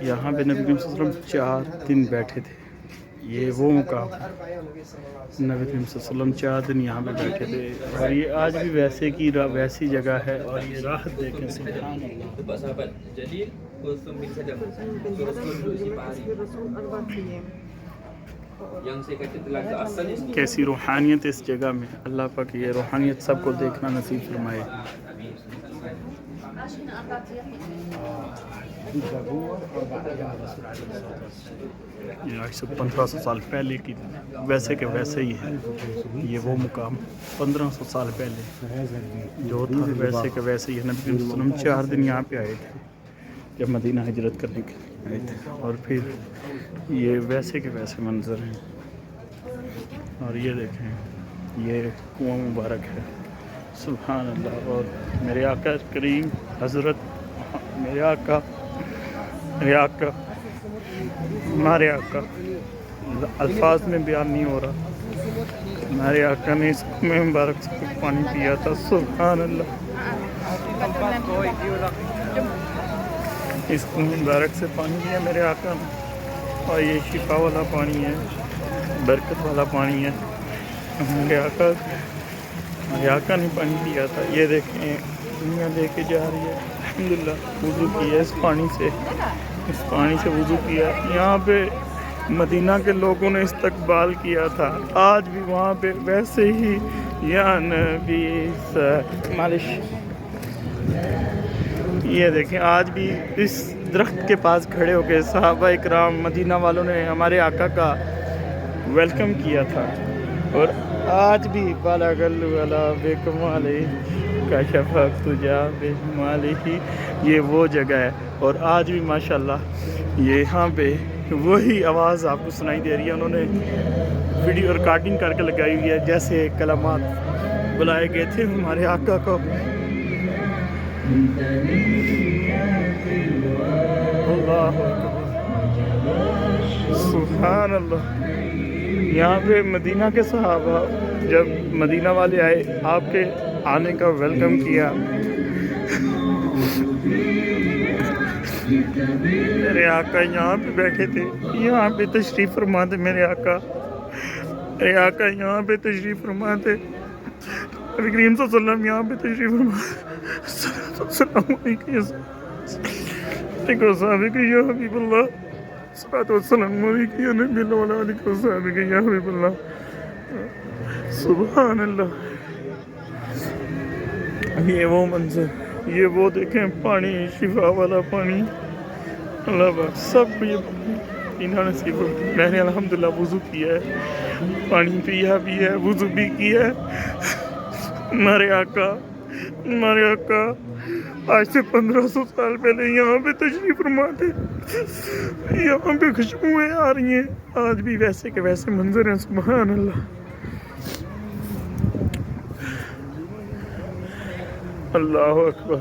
یہاں پہ نبی کریم صلی اللہ علیہ وسلم 4 دن بیٹھے تھے. یہ وہ مقام ہے. نبی کریم صلی اللہ علیہ وسلم 4 دن یہاں پہ بیٹھے تھے اور یہ آج بھی ویسی جگہ ہے. اور یہ راحت دیکھیں سبحان اللہ. کیسی روحانیت اس جگہ میں. اللہ پاک یہ روحانیت سب کو دیکھنا نصیب فرمائے. یہ 1500 سال پہلے کی ویسے کہ ویسے ہی ہے. یہ وہ مقام 1500 سال پہلے جو تھا ویسے کہ ویسے ہی ہے. نبی صلی اللہ علیہ وسلم 4 دن یہاں پہ آئے تھے جب مدینہ ہجرت کرنے کے لیے آئے تھے. اور پھر یہ ویسے کے ویسے منظر ہیں. اور یہ دیکھیں یہ کنواں مبارک ہے. سبحان اللہ. اور میرے آقا کریم حضرت میرے آقا ہمارے آقا الفاظ میں بیان نہیں ہو رہا. ہمارے آقا نے اس کنویں مبارک سے پانی پیا تھا. سبحان اللہ. اس کنویں مبارک سے پانی پیا میرے آقا نے. اور یہ شفا والا پانی ہے, برکت والا پانی ہے. ہمارے آقا نے پانی پیا تھا. یہ دیکھیں دنیا لے کے جا رہی ہے. الحمدللہ وضو کیا اس پانی سے وضو کیا. یہاں پہ مدینہ کے لوگوں نے استقبال کیا تھا. آج بھی وہاں پہ ویسے ہی یا نبی مالش. یہ دیکھیں آج بھی اس درخت کے پاس کھڑے ہو کے صحابہ اکرام مدینہ والوں نے ہمارے آقا کا ویلکم کیا تھا. اور آج بھی بالا گل والا بے کمالِ کا شفق تجا بے مالِ ہی. یہ وہ جگہ ہے. اور آج بھی ماشاءاللہ یہاں پہ وہی آواز آپ کو سنائی دے رہی ہے. انہوں نے ویڈیو ریکارڈنگ کر کے لگائی ہوئی ہے جیسے کلمات بلائے گئے تھے ہمارے آقا کو. اللہ سبحان اللہ. یہاں پہ مدینہ کے صحابہ جب مدینہ والے آئے آپ کے آنے کا ویلکم کیا. میرے آقا یہاں پہ بیٹھے تھے. یہاں پہ تشریف فرما تھے میرے آقا. یہاں پہ تشریف فرما تھے. نبی کریم صلی اللہ علیہ وسلم یہاں پہ تشریف فرما السلام علیکم یا حبیب اللہ. السلام علیکم یا نبی اللہ علیکم یا حبیب اللہ. سبحان اللہ. یہ وہ منظر, یہ وہ دیکھیں پانی, شفا والا پانی. اللہ بات سب کو یہ پینا نصیب ہو. میں نے الحمدللہ وضو کیا ہے, پانی پیا بھی ہے, وضو بھی کیا ہے. ہمارے آقا آج سے 1500 سال پہلے یہاں پہ تشریف فرما تھے. یہاں پہ خوشبوئیں آ رہی ہیں. آج بھی ویسے کے ویسے منظر ہیں. سبحان اللہ. اللہ اکبر.